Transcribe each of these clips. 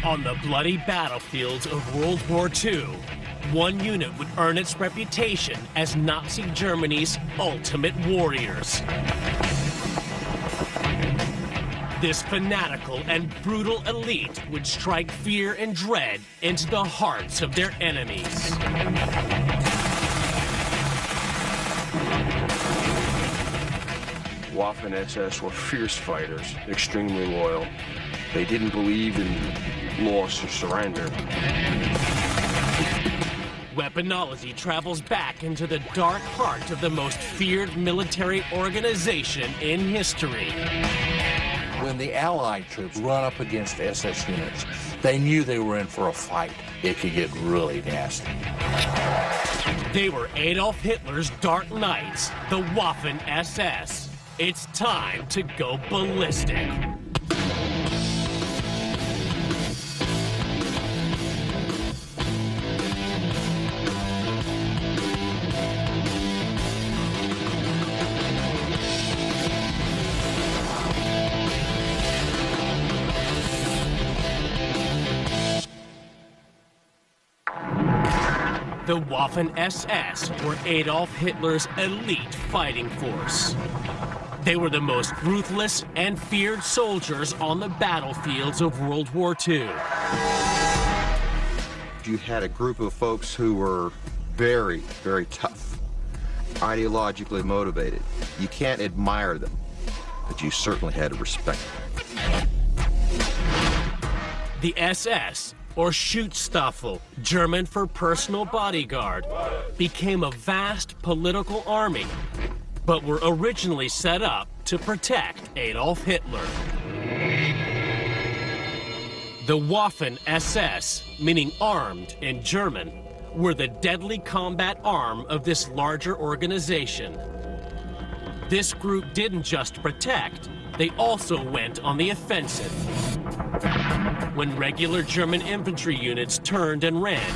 On the bloody battlefields of World War II, one unit would earn its reputation as Nazi Germany's ultimate warriors. This fanatical and brutal elite would strike fear and dread into the hearts of their enemies. Waffen S.S. were fierce fighters, extremely loyal. They didn't believe in loss or surrender. Weaponology travels back into the dark heart of the most feared military organization in history. When the Allied troops run up against SS units, they knew they were in for a fight. It could get really nasty. They were Adolf Hitler's Dark Knights, the Waffen SS. It's time to go ballistic. The Waffen SS were Adolf Hitler's elite fighting force. They were the most ruthless and feared soldiers on the battlefields of World War II. You had a group of folks who were very, very tough, ideologically motivated. You can't admire them, but you certainly had to respect them. The SS, or Schutzstaffel, German for personal bodyguard, became a vast political army, but were originally set up to protect Adolf Hitler. The Waffen SS, meaning armed in German, were the deadly combat arm of this larger organization. This group didn't just protect, they also went on the offensive. When regular German infantry units turned and ran,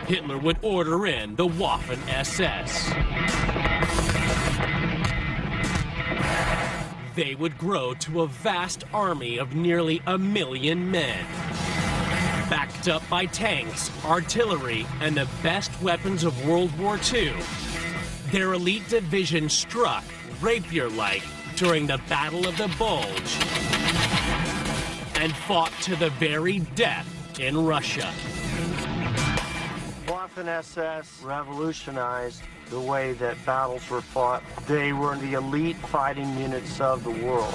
Hitler would order in the Waffen SS. They would grow to a vast army of nearly 1 million men. Backed up by tanks, artillery, and the best weapons of World War II, their elite division struck rapier-like during the Battle of the Bulge and fought to the very death in Russia. Waffen SS revolutionized the way that battles were fought. They were the elite fighting units of the world.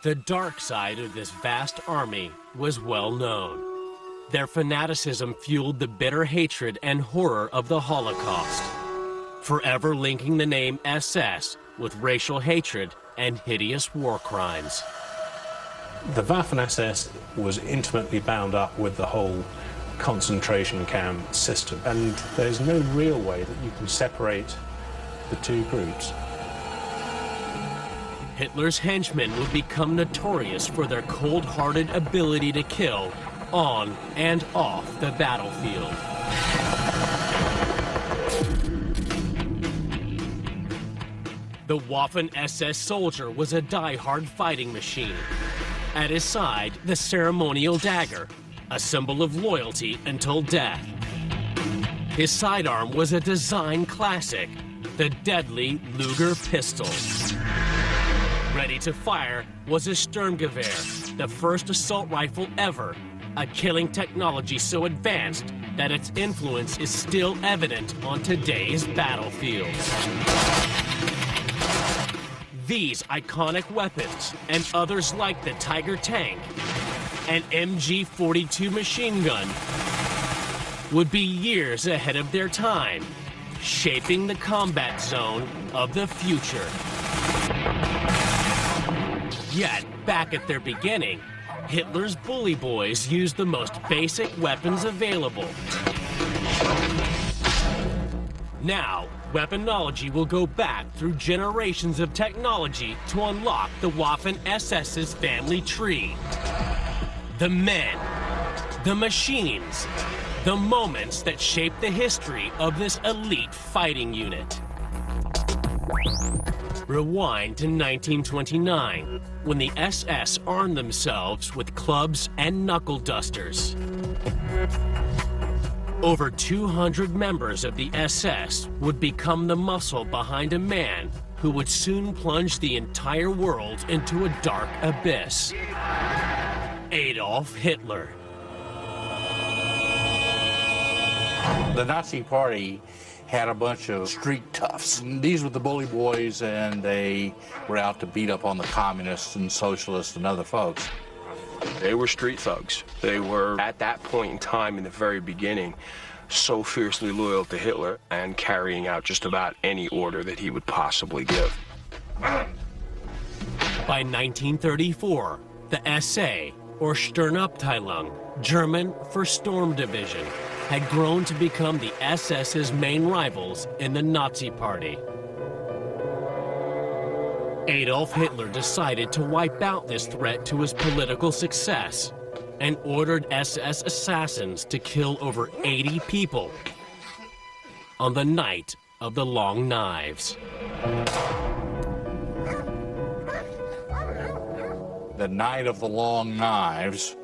The dark side of this vast army was well known. Their fanaticism fueled the bitter hatred and horror of the Holocaust, forever linking the name SS with racial hatred and hideous war crimes. The Waffen SS was intimately bound up with the whole concentration camp system, and there's no real way that you can separate the two groups. Hitler's henchmen would become notorious for their cold-hearted ability to kill on and off the battlefield. The Waffen SS soldier was a die-hard fighting machine. At his side, the ceremonial dagger, a symbol of loyalty until death. His sidearm was a design classic, the deadly Luger pistol. Ready to fire was a Sturmgewehr, the first assault rifle ever, a killing technology so advanced that its influence is still evident on today's battlefields. These iconic weapons, and others like the Tiger tank and MG-42 machine gun, would be years ahead of their time, shaping the combat zone of the future. Yet, back at their beginning, Hitler's bully boys used the most basic weapons available. Now, Weaponology will go back through generations of technology to unlock the Waffen SS's family tree. The men, the machines, the moments that shape the history of this elite fighting unit. Rewind to 1929, when the SS armed themselves with clubs and knuckle dusters. Over 200 members of the SS would become the muscle behind a man who would soon plunge the entire world into a dark abyss. Adolf Hitler. The Nazi Party had a bunch of street toughs. These were the bully boys, and they were out to beat up on the communists and socialists and other folks. They were street thugs. They were, at that point in time in the very beginning, so fiercely loyal to Hitler and carrying out just about any order that he would possibly give. By 1934, the SA, or Sturmabteilung, German for Storm Division, had grown to become the SS's main rivals in the Nazi Party. Adolf Hitler decided to wipe out this threat to his political success and ordered SS assassins to kill over 80 people on the night of the Long Knives. The night of the Long Knives,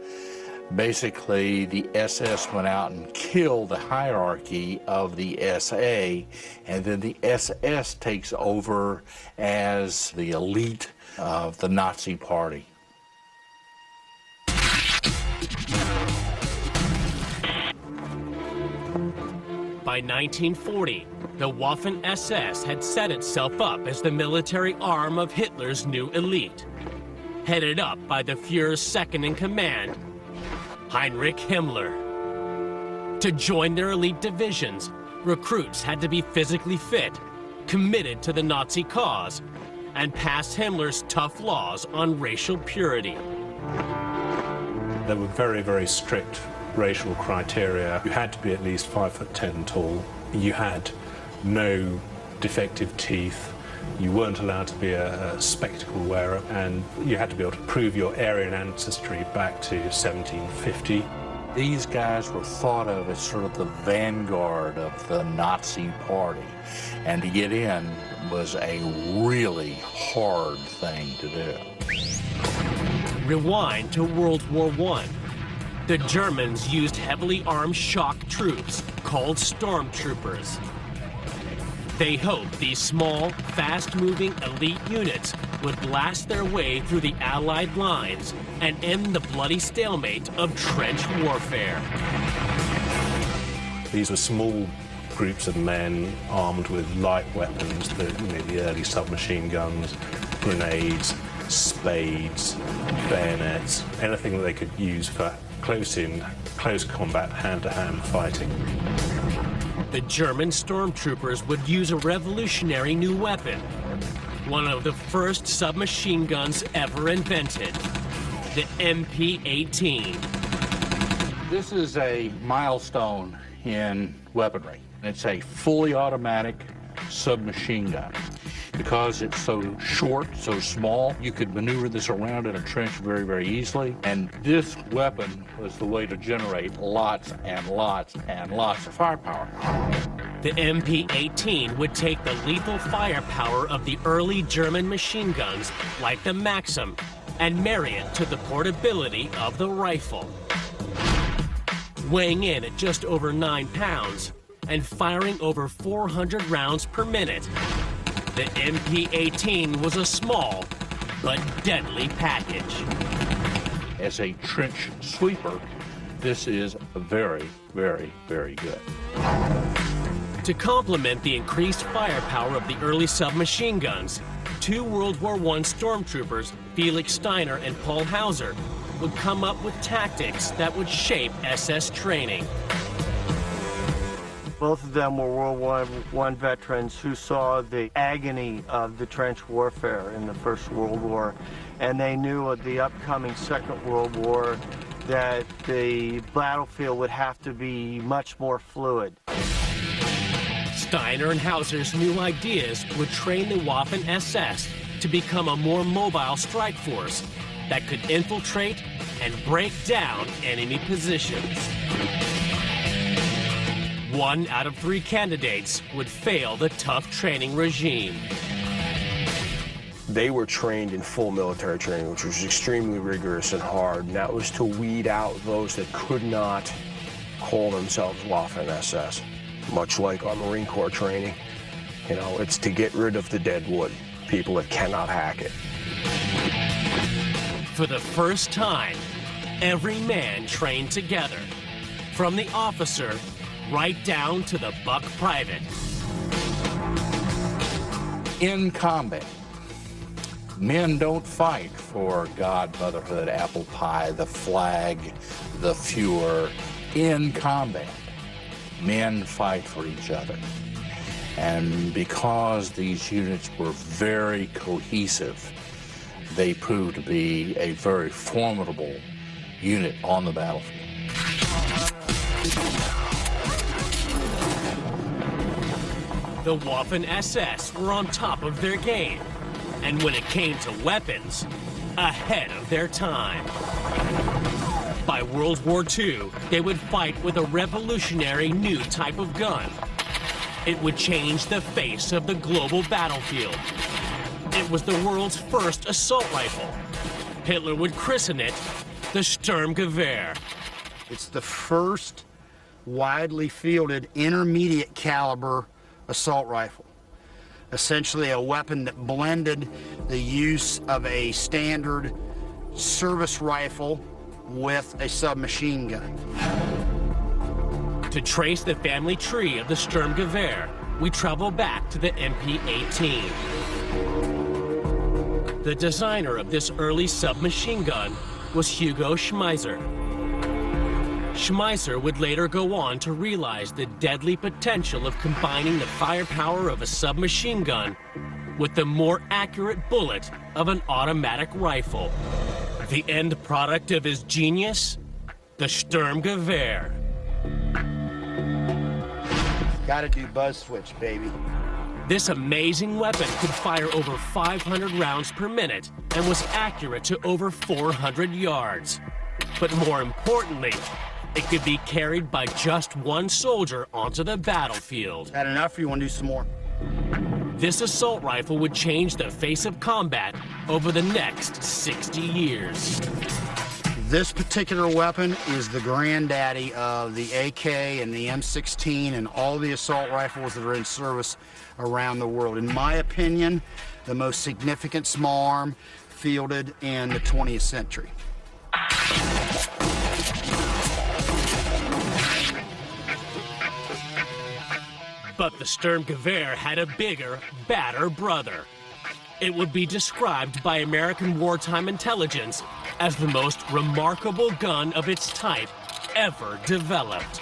basically the SS went out and killed the hierarchy of the SA, and then the SS takes over as the elite of the Nazi Party. By 1940, the Waffen SS had set itself up as the military arm of Hitler's new elite, headed up by the Fuhrer's second-in-command, Heinrich Himmler. To join their elite divisions, recruits had to be physically fit, committed to the Nazi cause, and pass Himmler's tough laws on racial purity. There were very, very strict racial criteria. You had to be at least 5'10" tall. You had no defective teeth. You weren't allowed to be a spectacle wearer, and you had to be able to prove your Aryan ancestry back to 1750. These guys were thought of as sort of the vanguard of the Nazi Party, and to get in was a really hard thing to do. Rewind to World War I. The Germans used heavily armed shock troops called stormtroopers. They hoped these small, fast-moving elite units would blast their way through the Allied lines and end the bloody stalemate of trench warfare. These were small groups of men armed with light weapons, the early submachine guns, grenades, spades, bayonets, anything that they could use for close combat, hand-to-hand fighting. The German stormtroopers would use a revolutionary new weapon, one of the first submachine guns ever invented, the MP-18. This is a milestone in weaponry. It's a fully automatic submachine gun. Because it's so short, so small, you could maneuver this around in a trench very, very easily. And this weapon was the way to generate lots and lots and lots of firepower. The MP-18 would take the lethal firepower of the early German machine guns, like the Maxim, and marry it to the portability of the rifle. Weighing in at just over 9 pounds and firing over 400 rounds per minute, the MP-18 was a small but deadly package. As a trench sweeper, this is very, very, very good. To complement the increased firepower of the early submachine guns, 2 World War I stormtroopers, Felix Steiner and Paul Hauser, would come up with tactics that would shape SS training. Both of them were World War I veterans who saw the agony of the trench warfare in the First World War, and they knew of the upcoming Second World War that the battlefield would have to be much more fluid. Steiner and Hauser's new ideas would train the Waffen SS to become a more mobile strike force that could infiltrate and break down enemy positions. 1 out of 3 candidates would fail the tough training regime. They were trained in full military training, which was extremely rigorous and hard, and that was to weed out those that could not call themselves Waffen SS. Much like our Marine Corps training, you know, it's to get rid of the dead wood, people that cannot hack it. For the first time, every man trained together, from the officer right down to the buck private. In combat, men don't fight for God, motherhood, apple pie, the flag, the Fuhrer. In combat, men fight for each other. And because these units were very cohesive, they proved to be a very formidable unit on the battlefield. The Waffen SS were on top of their game, and when it came to weapons, ahead of their time. By World War II, they would fight with a revolutionary new type of gun. It would change the face of the global battlefield. It was the world's first assault rifle. Hitler would christen it the Sturmgewehr. It's the first widely fielded intermediate caliber assault rifle. Essentially a weapon that blended the use of a standard service rifle with a submachine gun. To trace the family tree of the Sturmgewehr, we travel back to the MP-18. The designer of this early submachine gun was Hugo Schmeisser. Schmeisser would later go on to realize the deadly potential of combining the firepower of a submachine gun with the more accurate bullet of an automatic rifle. The end product of his genius? The Sturmgewehr. Gotta do buzz switch, baby. This amazing weapon could fire over 500 rounds per minute and was accurate to over 400 yards. But more importantly, it could be carried by just one soldier onto the battlefield. Had enough, or you want to do some more? This assault rifle would change the face of combat over the next 60 years. This particular weapon is the granddaddy of the AK and the M16 and all the assault rifles that are in service around the world. In my opinion, the most significant small arm fielded in the 20th century. But the Sturmgewehr had a bigger, badder brother. It would be described by American wartime intelligence as the most remarkable gun of its type ever developed.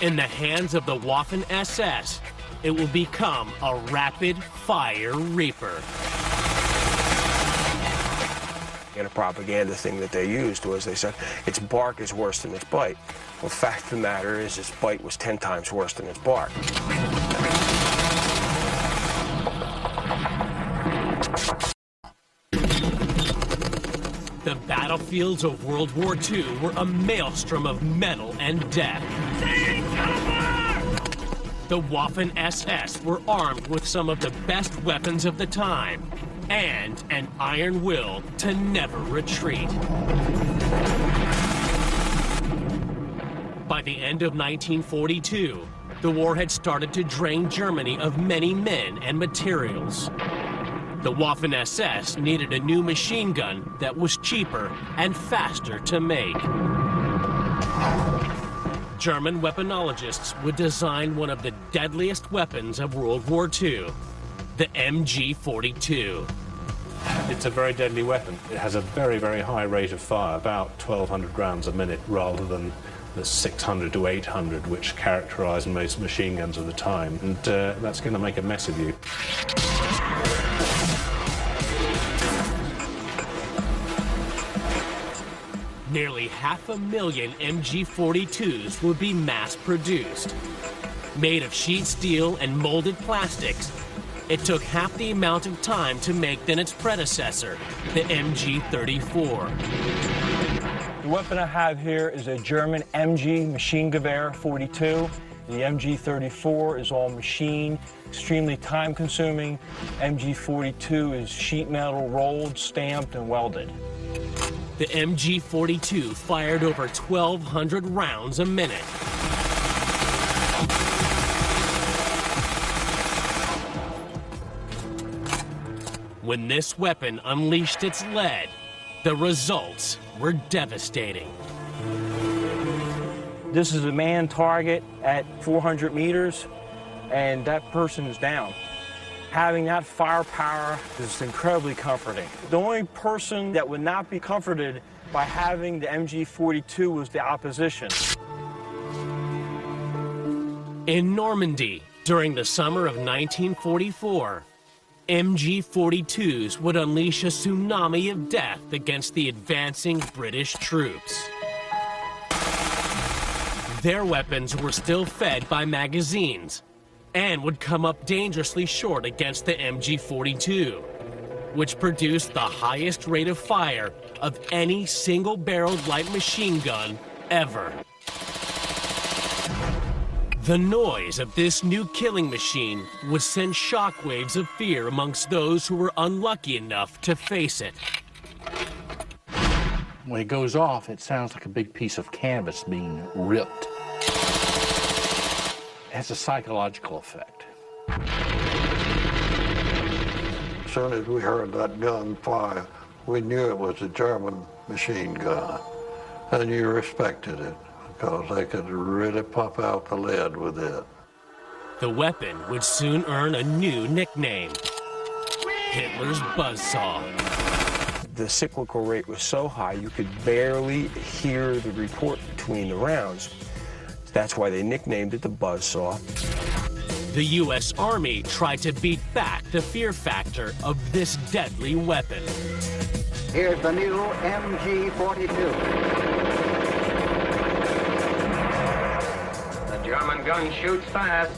In the hands of the Waffen SS, it will become a rapid-fire reaper. And a propaganda thing that they used was they said, its bark is worse than its bite. Well, the fact of the matter is its bite was 10 times worse than its bark. The battlefields of World War II were a maelstrom of metal and death. The Waffen SS were armed with some of the best weapons of the time and an iron will to never retreat. By the end of 1942, the war had started to drain Germany of many men and materials. The Waffen SS needed a new machine gun that was cheaper and faster to make. German weaponologists would design one of the deadliest weapons of World War II, the MG-42. It's a very deadly weapon. It has a very, very high rate of fire, about 1,200 rounds a minute, rather than the 600 to 800 which characterized most machine guns of the time. And that's going to make a mess of you. Nearly 500,000 MG-42s would be mass-produced. Made of sheet steel and molded plastics, it took half the amount of time to make than its predecessor, the MG-34. The weapon I have here is a German MG Maschinengewehr 42. The MG34 is all machine, extremely time-consuming. MG42 is sheet metal rolled, stamped, and welded. The MG42 fired over 1,200 rounds a minute. When this weapon unleashed its lead, the results were devastating. This is a man target at 400 meters, and that person is down. Having that firepower is incredibly comforting. The only person that would not be comforted by having the MG42 was the opposition. In Normandy, during the summer of 1944, MG42s would unleash a tsunami of death against the advancing British troops. Their weapons were still fed by magazines and would come up dangerously short against the MG42, which produced the highest rate of fire of any single-barreled light machine gun ever. The noise of this new killing machine would send shockwaves of fear amongst those who were unlucky enough to face it. When it goes off, it sounds like a big piece of canvas being ripped. It has a psychological effect. As soon as we heard that gun fire, we knew it was a German machine gun, and you respected it, because they could really pump out the lead with it. The weapon would soon earn a new nickname, Hitler's buzzsaw. The cyclical rate was so high you could barely hear the report between the rounds. That's why they nicknamed it the buzzsaw. The U.S. Army tried to beat back the fear factor of this deadly weapon. Here's the new MG42. German gun shoots fast.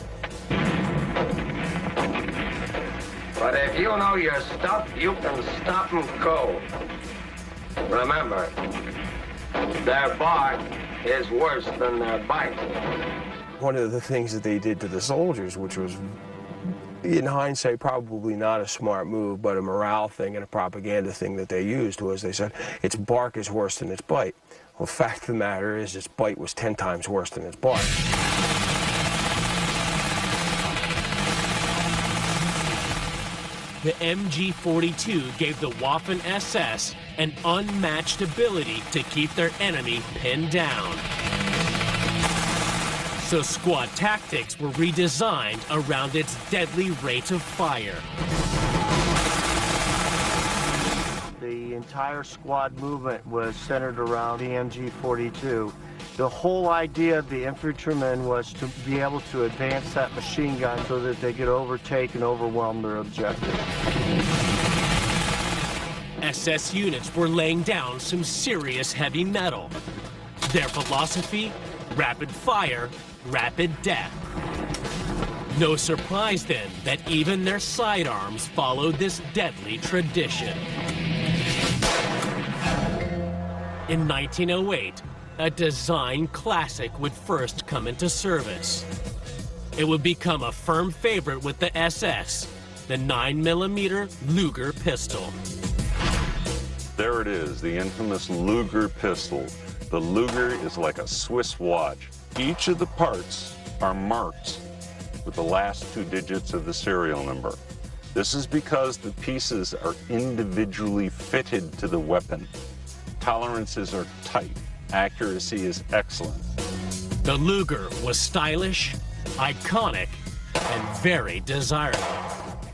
But if you know your stuff, you can stop them cold. Remember, their bark is worse than their bite. One of the things that they did to the soldiers, which was, in hindsight, probably not a smart move, but a morale thing and a propaganda thing that they used, was they said, its bark is worse than its bite. Well, the fact of the matter is, its bite was 10 times worse than its bark. The MG42 gave the Waffen SS an unmatched ability to keep their enemy pinned down. So squad tactics were redesigned around its deadly rate of fire. The entire squad movement was centered around the MG42. The whole idea of the infantrymen was to be able to advance that machine gun so that they could overtake and overwhelm their objective. SS units were laying down some serious heavy metal. Their philosophy? Rapid fire, rapid death. No surprise then that even their sidearms followed this deadly tradition. In 1908, a design classic would first come into service. It would become a firm favorite with the SS, the 9mm Luger pistol. There it is, the infamous Luger pistol. The Luger is like a Swiss watch. Each of the parts are marked with the last 2 digits of the serial number. This is because the pieces are individually fitted to the weapon. Tolerances are tight. Accuracy is excellent. The Luger was stylish, iconic, and very desirable.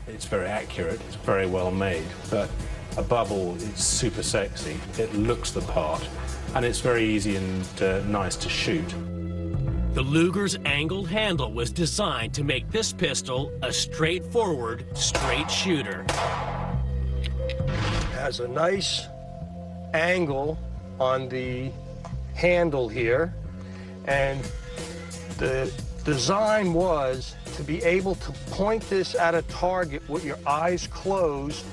It's very accurate, it's very well made, but above all, it's super sexy. It looks the part, and it's very easy and nice to shoot. The Luger's angled handle was designed to make this pistol a straightforward, straight shooter. Has a nice angle on the handle here, and the design was to be able to point this at a target with your eyes closed,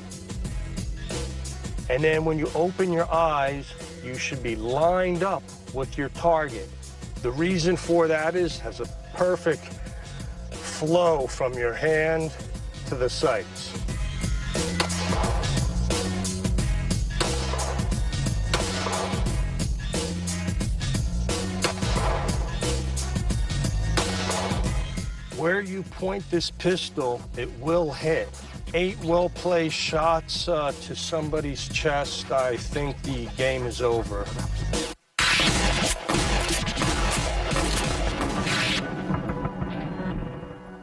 and then when you open your eyes, you should be lined up with your target. The reason for that is, has a perfect flow from your hand to the sights. Where you point this pistol, it will hit. 8 well-placed shots to somebody's chest, I think the game is over.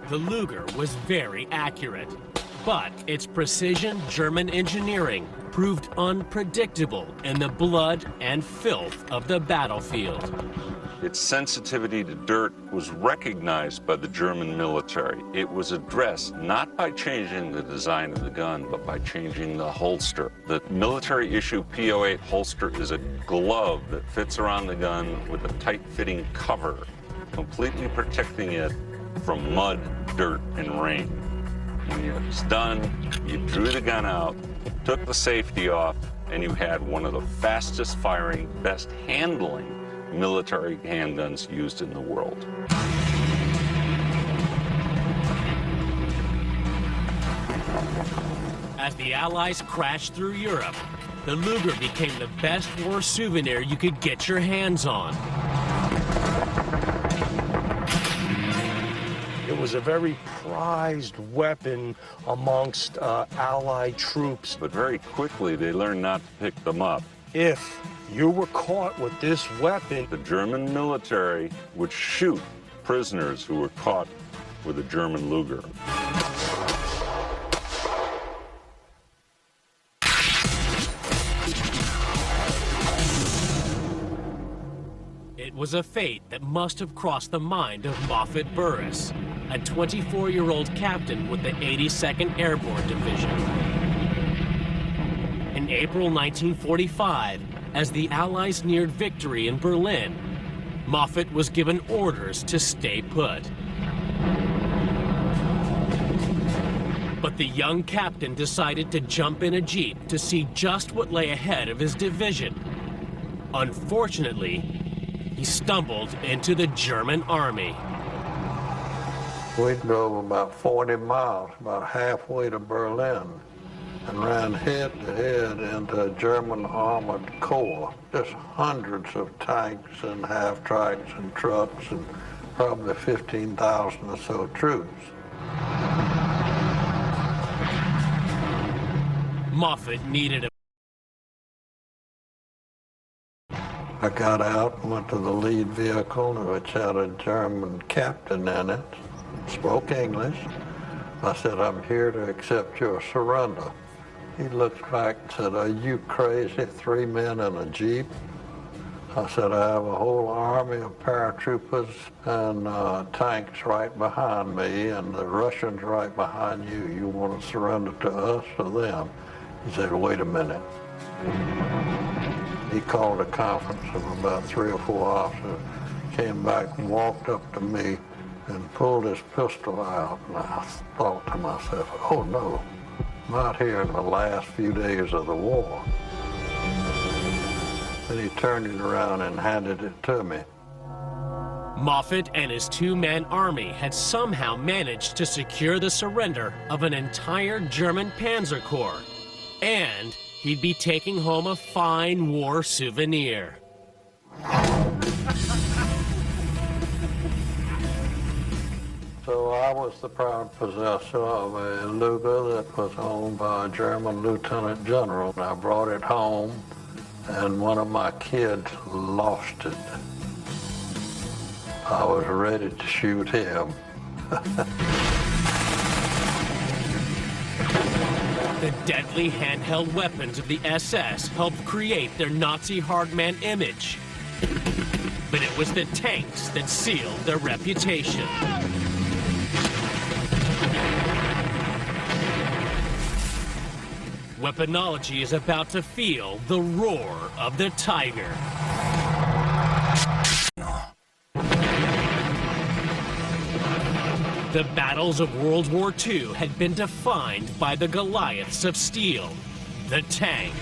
The Luger was very accurate, but its precision German engineering proved unpredictable in the blood and filth of the battlefield. Its sensitivity to dirt was recognized by the German military. It was addressed not by changing the design of the gun, but by changing the holster. The military-issue P08 holster is a glove that fits around the gun with a tight-fitting cover, completely protecting it from mud, dirt, and rain. When it was done, you drew the gun out, took the safety off, and you had one of the fastest-firing, best-handling military handguns used in the world. As the Allies crashed through Europe, the Luger became the best war souvenir you could get your hands on. It was a very prized weapon amongst Allied troops. But very quickly, they learned not to pick them up. If you were caught with this weapon, the German military would shoot prisoners who were caught with a German Luger. It was a fate that must have crossed the mind of Moffett Burris, a 24-year-old captain with the 82nd Airborne Division. In April 1945, as the Allies neared victory in Berlin, Moffett was given orders to stay put. But the young captain decided to jump in a jeep to see just what lay ahead of his division. Unfortunately, he stumbled into the German army. We drove about 40 miles, about halfway to Berlin, and ran head-to-head into a German armored corps. Just hundreds of tanks and half-tracks and trucks and probably 15,000 or so troops. Moffett needed a... I got out and went to the lead vehicle, which had a German captain in it, spoke English. I said, "I'm here to accept your surrender." He looked back and said, "Are you crazy? 3 men in a jeep?" I said, "I have a whole army of paratroopers and tanks right behind me, and the Russians right behind you. You want to surrender to us or them?" He said, "Wait a minute." He called a conference of about 3 or 4 officers, came back and walked up to me and pulled his pistol out. And I thought to myself, oh no, not here in the last few days of the war. Then he turned it around and handed it to me. Moffett and his 2-man army had somehow managed to secure the surrender of an entire German Panzer Corps, and he'd be taking home a fine war souvenir. So I was the proud possessor of a Luger that was owned by a German lieutenant general. I brought it home, and one of my kids lost it. I was ready to shoot him. The deadly handheld weapons of the SS helped create their Nazi hardman image. But it was the tanks that sealed their reputation. Weaponology is about to feel the roar of the tiger. The battles of World War II had been defined by the Goliaths of steel, the tank.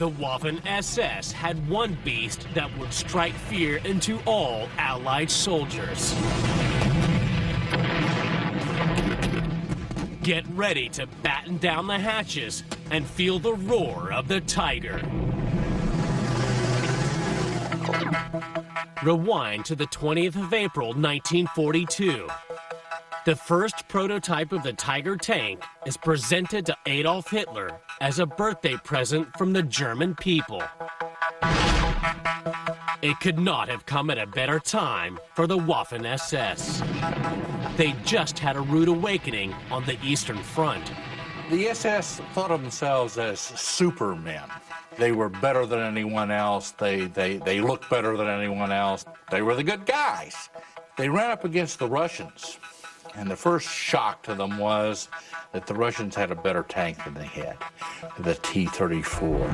The Waffen SS had one beast that would strike fear into all Allied soldiers. Get ready to batten down the hatches and feel the roar of the Tiger. Rewind to the 20th of April, 1942. The first prototype of the Tiger tank is presented to Adolf Hitler as a birthday present from the German people. It could not have come at a better time for the Waffen SS. They just had a rude awakening on the Eastern Front. The SS thought of themselves as supermen. They were better than anyone else. They looked better than anyone else. They were the good guys. They ran up against the Russians, and the first shock to them was that the Russians had a better tank than they had, the T-34.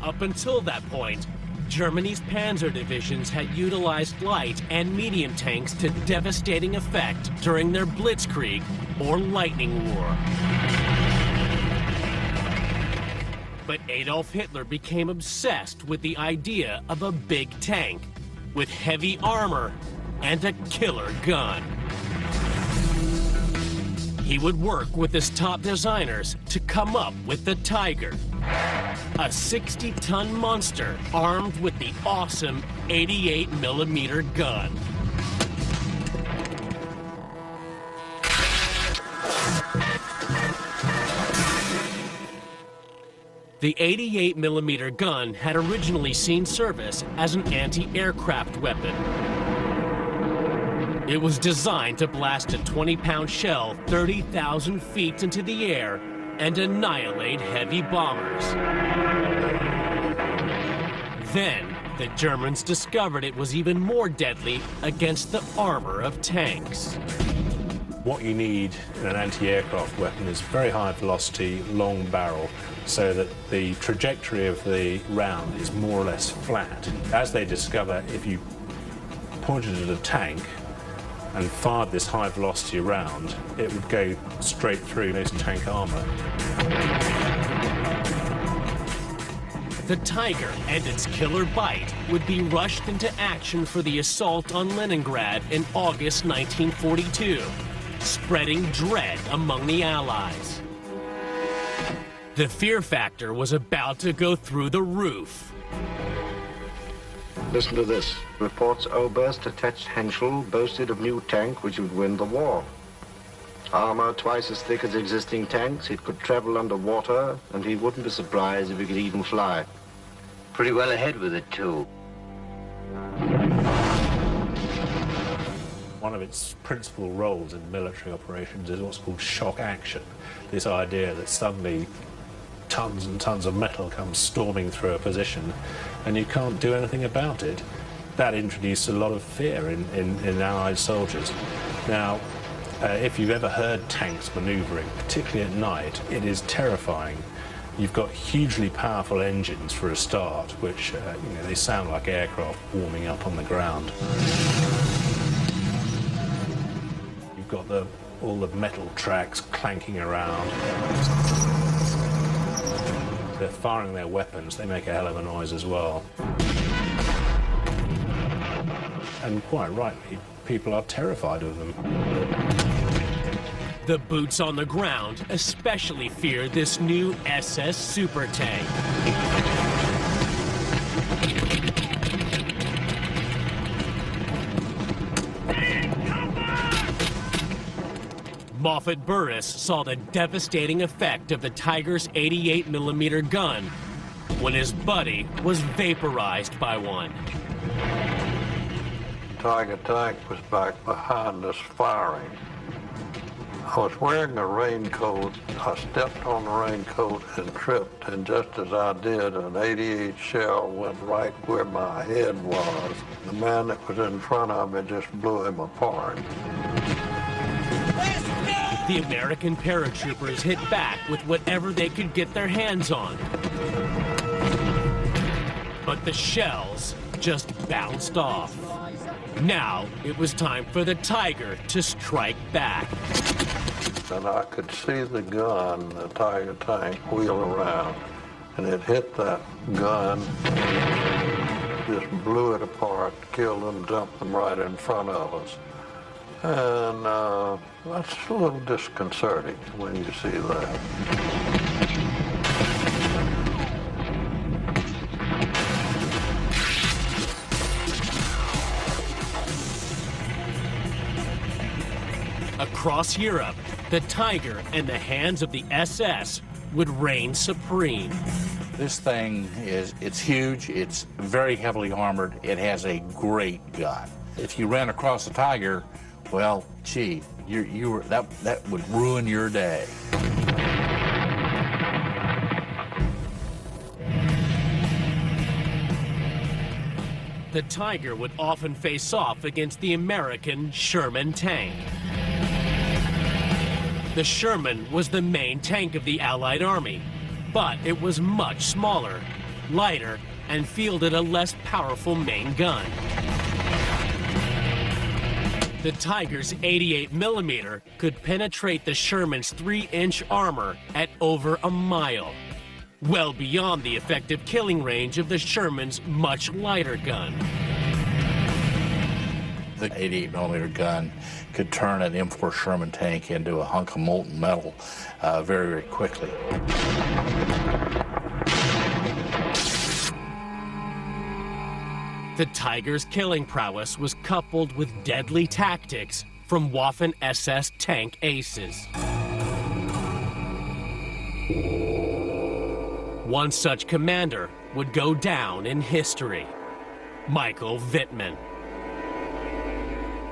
Up until that point, Germany's panzer divisions had utilized light and medium tanks to devastating effect during their Blitzkrieg, or Lightning War. But Adolf Hitler became obsessed with the idea of a big tank, with heavy armor and a killer gun. He would work with his top designers to come up with the Tiger, a 60-ton monster armed with the awesome 88mm gun. The 88mm gun had originally seen service as an anti-aircraft weapon. It was designed to blast a 20-pound shell 30,000 feet into the air and annihilate heavy bombers. Then, the Germans discovered it was even more deadly against the armor of tanks. What you need in an anti-aircraft weapon is very high velocity, long barrel, so that the trajectory of the round is more or less flat. As they discover, if you pointed at a tank and fired this high velocity round, it would go straight through this tank armor. The Tiger and its killer bite would be rushed into action for the assault on Leningrad in August 1942, spreading dread among the Allies. The fear factor was about to go through the roof. Listen to this. Reports Oberst attached Henschel boasted of new tank which would win the war. Armor twice as thick as existing tanks, it could travel underwater, and he wouldn't be surprised if it could even fly. Pretty well ahead with it, too. One of its principal roles in military operations is what's called shock action. This idea that suddenly tons and tons of metal come storming through a position and you can't do anything about it. That introduced a lot of fear in Allied soldiers. Now, if you've ever heard tanks manoeuvring, particularly at night, it is terrifying. You've got hugely powerful engines for a start, which they sound like aircraft warming up on the ground. You've got all the metal tracks clanking around. They're firing their weapons, they make a hell of a noise as well. And quite rightly, people are terrified of them. The boots on the ground especially feared this new SS super tank. Moffat Burris saw the devastating effect of the Tiger's 88mm gun when his buddy was vaporized by one. Tiger tank was back behind us firing. I was wearing a raincoat. I stepped on the raincoat and tripped, and just as I did, an 88 shell went right where my head was. The man that was in front of me just blew him apart. The American paratroopers hit back with whatever they could get their hands on. But the shells just bounced off. Now it was time for the Tiger to strike back. And I could see the gun, the Tiger tank, wheel around. And it hit that gun, just blew it apart, killed them, dumped them right in front of us. And that's a little disconcerting when you see that. Across Europe, the Tiger and the hands of the SS would reign supreme. This thing it's huge, it's very heavily armored, it has a great gun. If you ran across the Tiger, well, gee, that would ruin your day. The Tiger would often face off against the American Sherman tank. The Sherman was the main tank of the Allied Army, but it was much smaller, lighter, and fielded a less powerful main gun. The Tiger's 88mm could penetrate the Sherman's 3-inch armor at over a mile, well beyond the effective killing range of the Sherman's much lighter gun. The 88mm gun could turn an M4 Sherman tank into a hunk of molten metal very, very quickly. The Tiger's killing prowess was coupled with deadly tactics from Waffen SS tank aces. One such commander would go down in history, Michael Wittmann.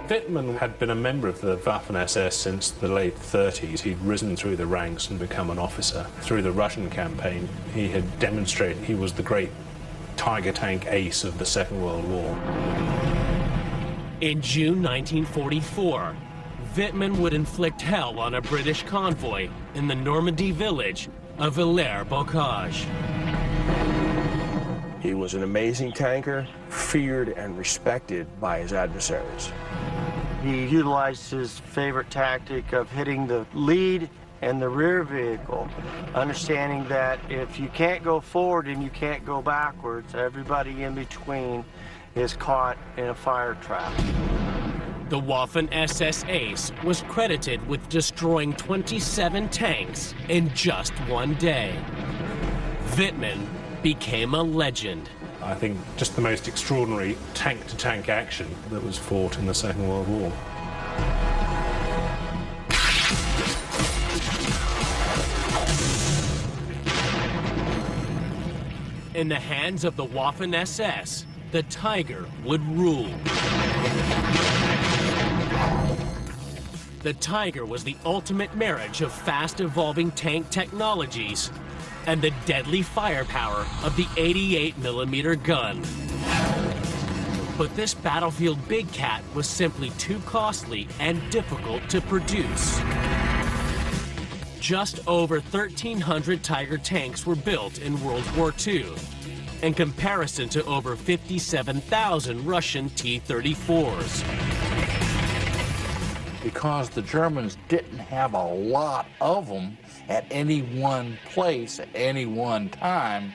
Wittmann had been a member of the Waffen SS since the late 30s. He'd risen through the ranks and become an officer. Through the Russian campaign, he had demonstrated he was the great Tiger tank ace of the Second World War. In June 1944, Wittmann would inflict hell on a British convoy in the Normandy village of Villers-Bocage. He was an amazing tanker, feared and respected by his adversaries. He utilized his favorite tactic of hitting the lead and the rear vehicle, understanding that if you can't go forward and you can't go backwards, everybody in between is caught in a fire trap. The Waffen SS ace was credited with destroying 27 tanks in just one day. Wittmann became a legend. I think just the most extraordinary tank-to-tank action that was fought in the Second World War. In the hands of the Waffen SS, the Tiger would rule. The Tiger was the ultimate marriage of fast-evolving tank technologies and the deadly firepower of the 88mm gun. But this battlefield big cat was simply too costly and difficult to produce. Just over 1,300 Tiger tanks were built in World War II, in comparison to over 57,000 Russian T-34s. Because the Germans didn't have a lot of them at any one place at any one time,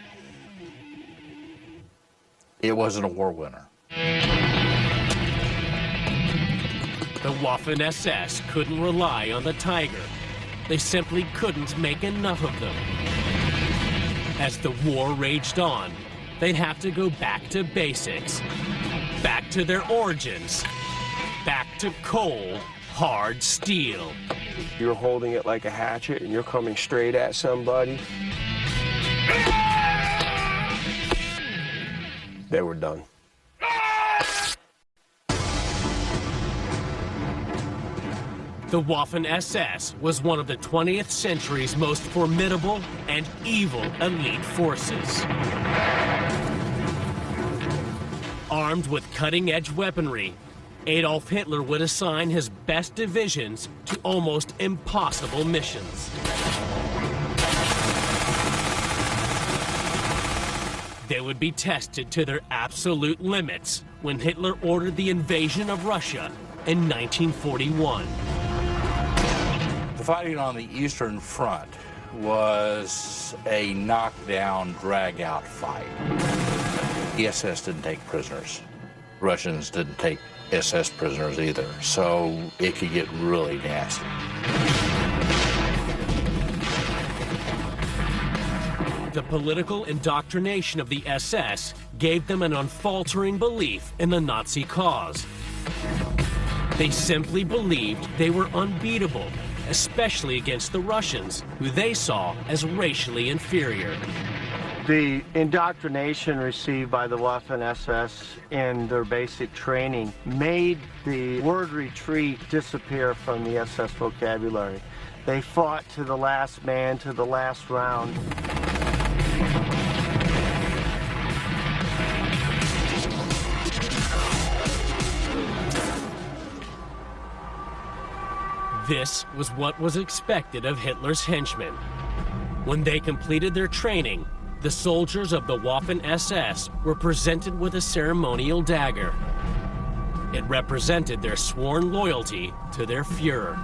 it wasn't a war winner. The Waffen SS couldn't rely on the Tiger. They simply couldn't make enough of them. As the war raged on, they'd have to go back to basics, back to their origins, back to cold, hard steel. You're holding it like a hatchet and you're coming straight at somebody. They were done. The Waffen SS was one of the 20th century's most formidable and evil elite forces. Armed with cutting-edge weaponry, Adolf Hitler would assign his best divisions to almost impossible missions. They would be tested to their absolute limits when Hitler ordered the invasion of Russia in 1941. The fighting on the Eastern Front was a knockdown, drag-out fight. The SS didn't take prisoners. Russians didn't take SS prisoners either, so it could get really nasty. The political indoctrination of the SS gave them an unfaltering belief in the Nazi cause. They simply believed they were unbeatable, especially against the Russians, who they saw as racially inferior. The indoctrination received by the Waffen SS in their basic training made the word retreat disappear from the SS vocabulary. They fought to the last man, to the last round. This was what was expected of Hitler's henchmen. When they completed their training, the soldiers of the Waffen SS were presented with a ceremonial dagger. It represented their sworn loyalty to their Fuhrer.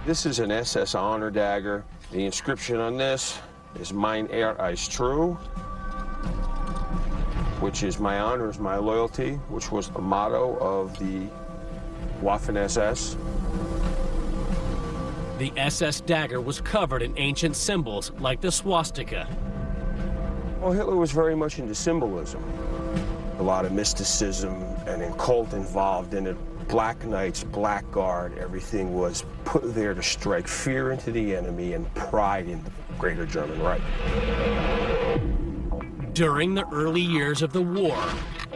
This is an SS honor dagger. The inscription on this is Mein Ehre ist true, which is my honor is my loyalty, which was the motto of the Waffen SS. The SS dagger was covered in ancient symbols like the swastika. Well, Hitler was very much into symbolism. A lot of mysticism and occult involved in it. Black Knights, Black Guard, everything was put there to strike fear into the enemy and pride in the greater German Reich. During the early years of the war,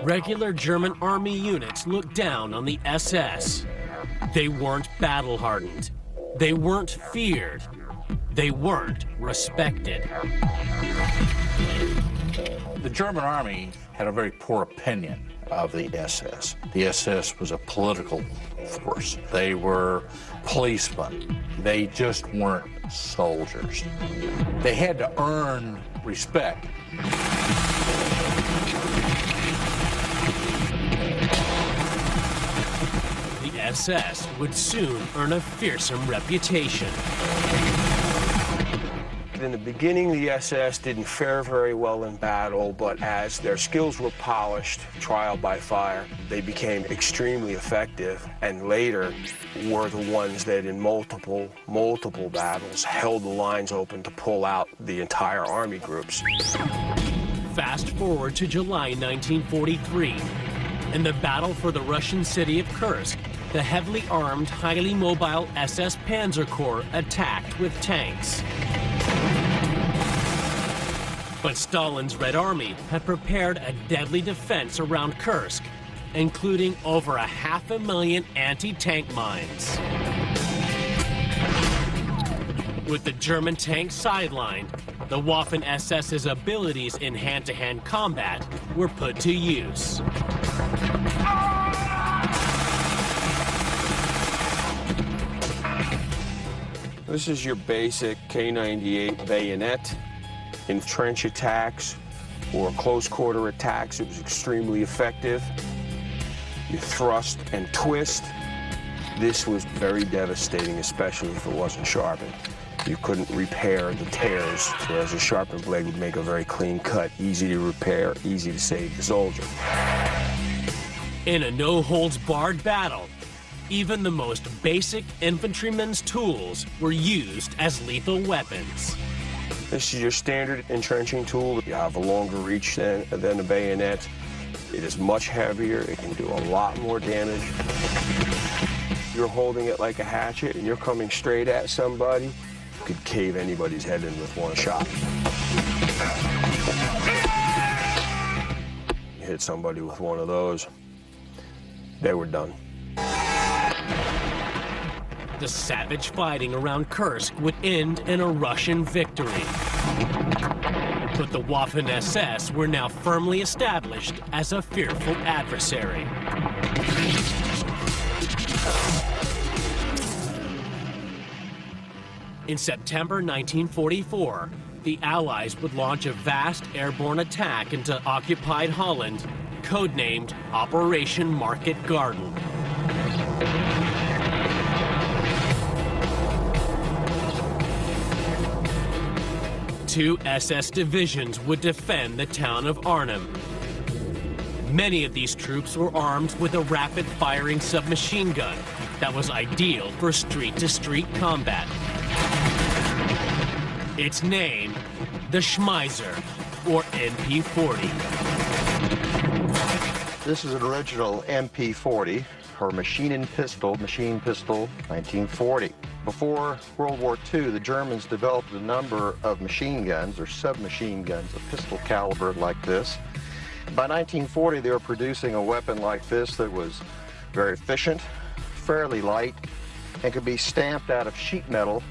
regular German army units looked down on the SS. They weren't battle-hardened. They weren't feared. They weren't respected. The German army had a very poor opinion of the SS. The SS was a political force. They were policemen. They just weren't soldiers. They had to earn respect. The SS would soon earn a fearsome reputation. In the beginning, the SS didn't fare very well in battle, but as their skills were polished, trial by fire, they became extremely effective, and later were the ones that in multiple battles held the lines open to pull out the entire army groups. Fast forward to July 1943. In the battle for the Russian city of Kursk, the heavily armed, highly mobile SS Panzer Corps attacked with tanks. But Stalin's Red Army had prepared a deadly defense around Kursk, including over 500,000 anti-tank mines. With the German tanks sidelined, the Waffen SS's abilities in hand-to-hand combat were put to use. This is your basic K98 bayonet. In trench attacks or close quarter attacks, it was extremely effective. You thrust and twist. This was very devastating, especially if it wasn't sharpened. You couldn't repair the tears, whereas a sharpened blade would make a very clean cut, easy to repair, easy to save the soldier. In a no-holds-barred battle, even the most basic infantryman's tools were used as lethal weapons. This is your standard entrenching tool. You have a longer reach than a bayonet. It is much heavier. It can do a lot more damage. You're holding it like a hatchet and you're coming straight at somebody. You could cave anybody's head in with one shot. You hit somebody with one of those, they were done. The savage fighting around Kursk would end in a Russian victory. But the Waffen SS were now firmly established as a fearful adversary. In September 1944, the Allies would launch a vast airborne attack into occupied Holland, codenamed Operation Market Garden. 2 SS divisions would defend the town of Arnhem. Many of these troops were armed with a rapid-firing submachine gun that was ideal for street-to-street combat. Its name, the Schmeiser, or MP-40. This is an original MP-40, or machine pistol, 1940. Before World War II, the Germans developed a number of machine guns, or submachine guns, of pistol caliber like this. By 1940, they were producing a weapon like this that was very efficient, fairly light, and could be stamped out of sheet metal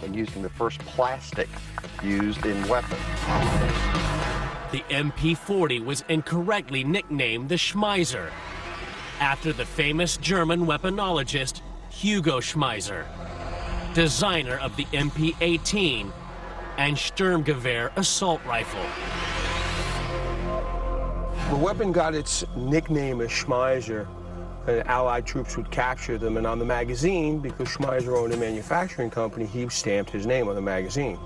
and using the first plastic used in weapons. The MP-40 was incorrectly nicknamed the Schmeiser, after the famous German weaponologist Hugo Schmeiser, designer of the MP-18 and Sturmgewehr assault rifle. The weapon got its nickname as Schmeiser, and Allied troops would capture them, and on the magazine, because Schmeiser owned a manufacturing company, he stamped his name on the magazine.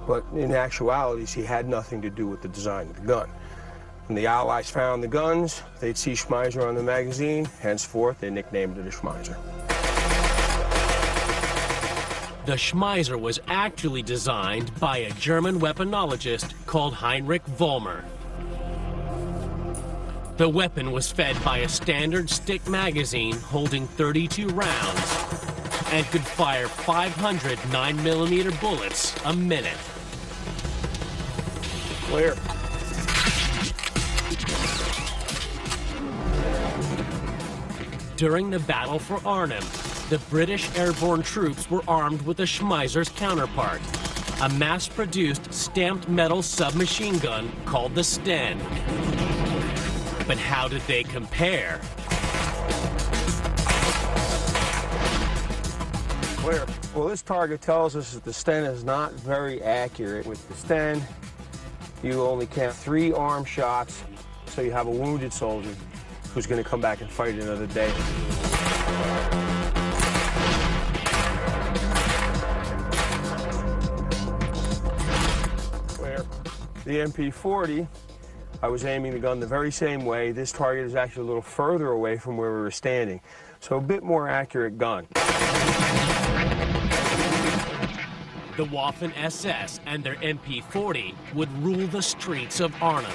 But in actuality, he had nothing to do with the design of the gun. When the Allies found the guns, they'd see Schmeiser on the magazine. Henceforth, they nicknamed it a Schmeiser. The Schmeiser was actually designed by a German weaponologist called Heinrich Vollmer. The weapon was fed by a standard stick magazine holding 32 rounds and could fire 500 9mm bullets a minute. Clear. During the Battle for Arnhem, the British airborne troops were armed with the Schmeiser's counterpart, a mass-produced stamped metal submachine gun called the Sten. But how did they compare? Clear. Well, this target tells us that the Sten is not very accurate. With the Sten, you only count 3 arm shots, so you have a wounded soldier who's going to come back and fight another day. Clear. The MP-40, I was aiming the gun the very same way. This target is actually a little further away from where we were standing, so a bit more accurate gun. The Waffen SS and their MP-40 would rule the streets of Arnhem.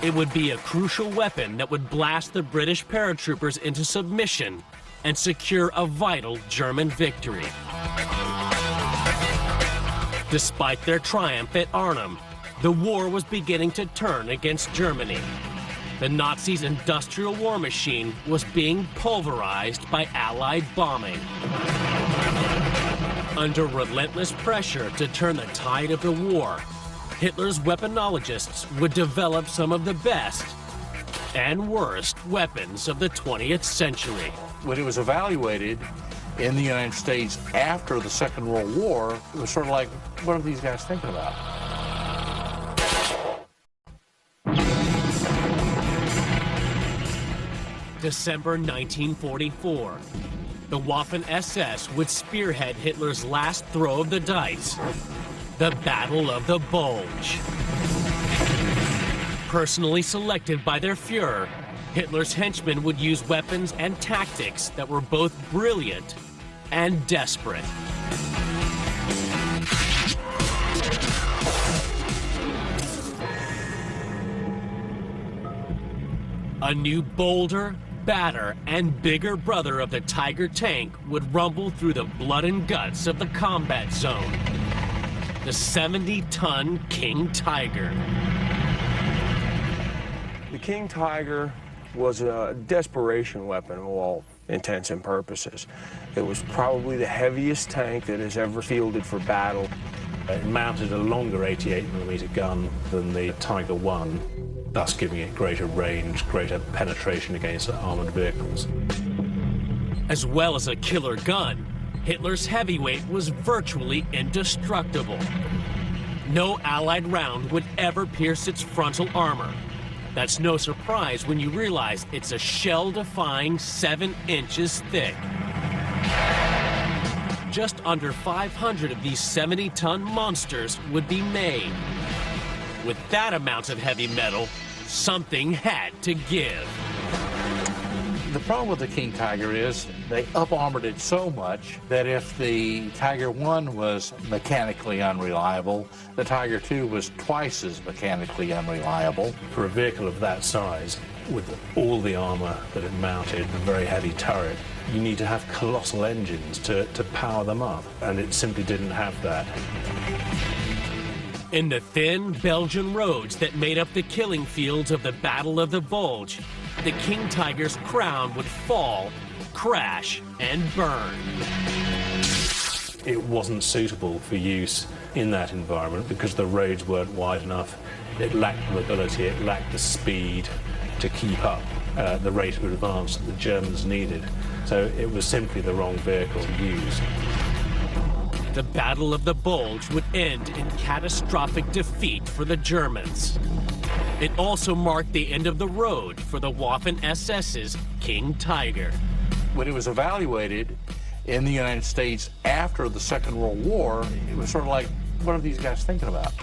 It would be a crucial weapon that would blast the British paratroopers into submission and secure a vital German victory. Despite their triumph at Arnhem, the war was beginning to turn against Germany. The Nazis' industrial war machine was being pulverized by Allied bombing. Under relentless pressure to turn the tide of the war, Hitler's weaponologists would develop some of the best and worst weapons of the 20th century. When it was evaluated in the United States after the Second World War, it was sort of like, what are these guys thinking about? December 1944. The Waffen SS would spearhead Hitler's last throw of the dice, the Battle of the Bulge. Personally selected by their Fuhrer, Hitler's henchmen would use weapons and tactics that were both brilliant and desperate. A new bolder, badder, and bigger brother of the Tiger tank would rumble through the blood and guts of the combat zone. The 70-ton King Tiger. The King Tiger was a desperation weapon of all intents and purposes. It was probably the heaviest tank that has ever fielded for battle. It mounted a longer 88mm gun than the Tiger I, thus giving it greater range, greater penetration against armored vehicles. As well as a killer gun, Hitler's heavyweight was virtually indestructible. No Allied round would ever pierce its frontal armor. That's no surprise when you realize it's a shell-defying 7 inches thick. just under 500 of these 70-ton monsters would be made. With that amount of heavy metal, something had to give. The problem with the King Tiger is they up-armored it so much that if the Tiger 1 was mechanically unreliable, the Tiger 2 was twice as mechanically unreliable. For a vehicle of that size, with all the armor that it mounted, a very heavy turret, you need to have colossal engines to power them up, and it simply didn't have that. In the thin Belgian roads that made up the killing fields of the Battle of the Bulge, the King Tiger's crown would fall, crash, and burn. It wasn't suitable for use in that environment because the roads weren't wide enough. It lacked the mobility, it lacked the speed to keep up the rate of advance that the Germans needed. So it was simply the wrong vehicle to use. The Battle of the Bulge would end in catastrophic defeat for the Germans. It also marked the end of the road for the Waffen SS's King Tiger. When it was evaluated in the United States after the Second World War, it was sort of like, what are these guys thinking about?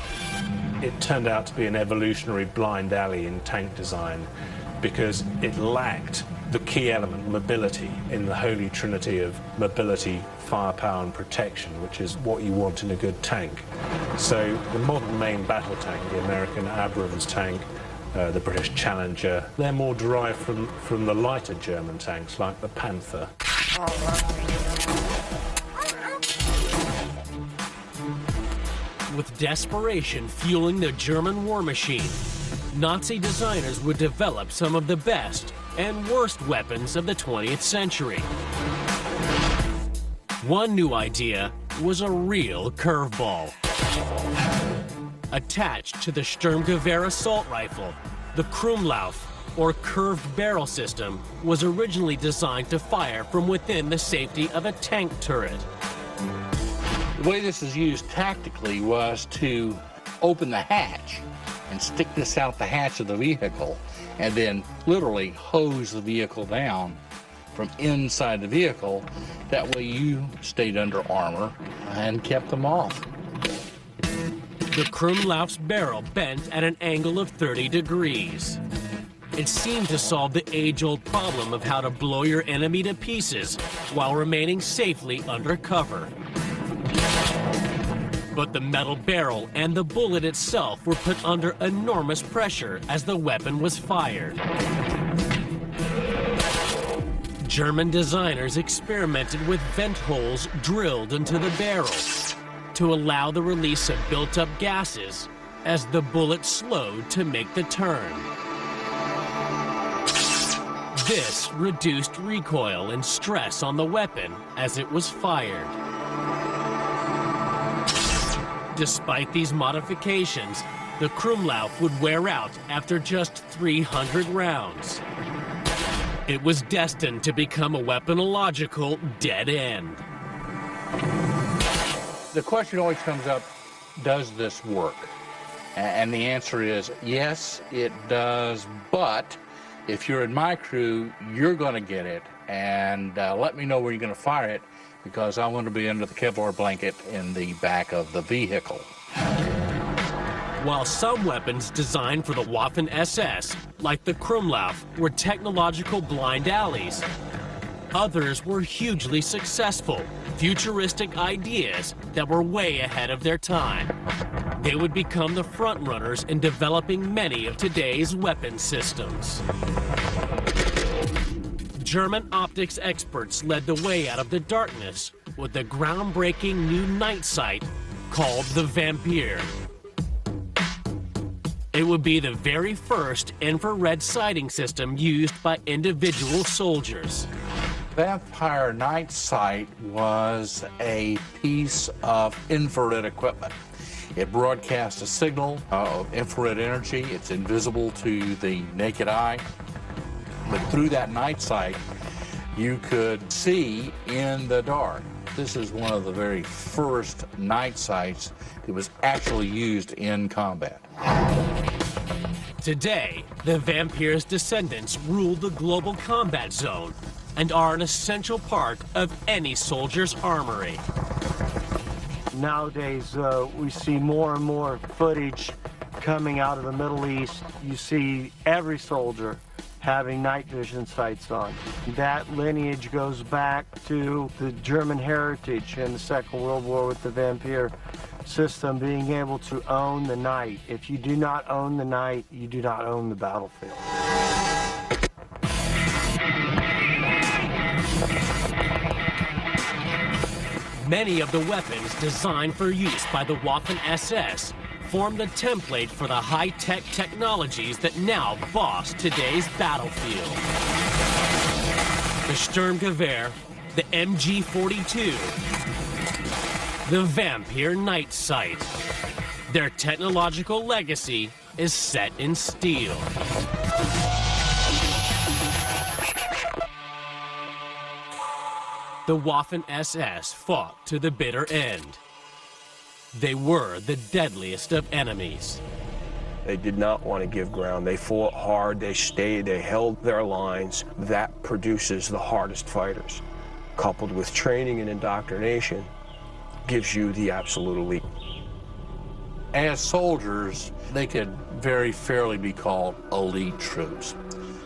It turned out to be an evolutionary blind alley in tank design because it lacked the key element, mobility, in the holy trinity of mobility, firepower and protection, which is what you want in a good tank. So the modern main battle tank, the American Abrams tank, the British Challenger, they're more derived from the lighter German tanks like the Panther. With desperation fueling the German war machine, Nazi designers would develop some of the best and worst weapons of the 20th century. One new idea was a real curveball. Attached to the Sturmgewehr assault rifle, the Krumlauf, or curved barrel system, was originally designed to fire from within the safety of a tank turret. The way this is used tactically was to open the hatch and stick this out the hatch of the vehicle and then literally hose the vehicle down from inside the vehicle. That way you stayed under armor and kept them off. The Krumlauf's barrel bent at an angle of 30 degrees. It seemed to solve the age-old problem of how to blow your enemy to pieces while remaining safely under cover. But the metal barrel and the bullet itself were put under enormous pressure as the weapon was fired. German designers experimented with vent holes drilled into the barrel to allow the release of built-up gases as the bullet slowed to make the turn. This reduced recoil and stress on the weapon as it was fired. Despite these modifications, the Krumlauf would wear out after just 300 rounds. It was destined to become a weaponological dead end. The question always comes up, does this work? And the answer is, yes, it does, but if you're in my crew, you're going to get it, and let me know where you're going to fire it, because I want to be under the Kevlar blanket in the back of the vehicle. While some weapons designed for the Waffen SS, like the Krumlauf, were technological blind alleys, others were hugely successful, futuristic ideas that were way ahead of their time. They would become the frontrunners in developing many of today's weapon systems. German optics experts led the way out of the darkness with the groundbreaking new night sight called the Vampire. It would be the very first infrared sighting system used by individual soldiers. Vampire night sight was a piece of infrared equipment. It broadcasts a signal of infrared energy. It's invisible to the naked eye. But through that night sight, you could see in the dark. This is one of the very first night sights that was actually used in combat. Today, the Vampire's descendants rule the global combat zone, and are an essential part of any soldier's armory. Nowadays, we see more and more footage coming out of the Middle East. You see every soldier having night vision sights on. That lineage goes back to the German heritage in the Second World War with the Vampire system, being able to own the night. If you do not own the night, you do not own the battlefield. Many of the weapons designed for use by the Waffen SS form the template for the high-tech technologies that now boss today's battlefield. The Sturmgewehr, the MG42, the Vampire night sight. Their technological legacy is set in steel. The Waffen SS fought to the bitter end. They were the deadliest of enemies. They did not want to give ground. They fought hard, they stayed, they held their lines. That produces the hardest fighters. Coupled with training and indoctrination, gives you the absolute elite. As soldiers, they could very fairly be called elite troops.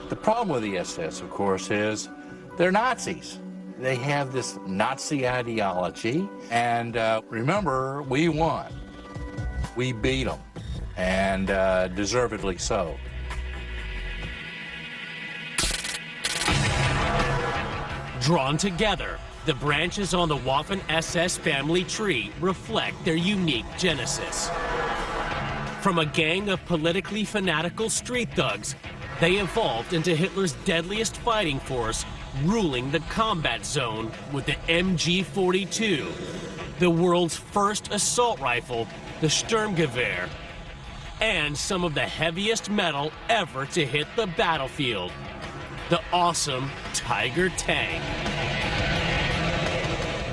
The problem with the SS, of course, is they're Nazis. They have this Nazi ideology, and remember, we won. We beat them, and deservedly so. Drawn together, the branches on the Waffen SS family tree reflect their unique genesis. From a gang of politically fanatical street thugs, they evolved into Hitler's deadliest fighting force, ruling the combat zone with the MG42, the world's first assault rifle, the Sturmgewehr, and some of the heaviest metal ever to hit the battlefield, the awesome Tiger tank.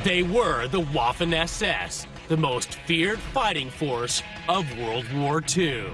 They were the Waffen SS, the most feared fighting force of World War II.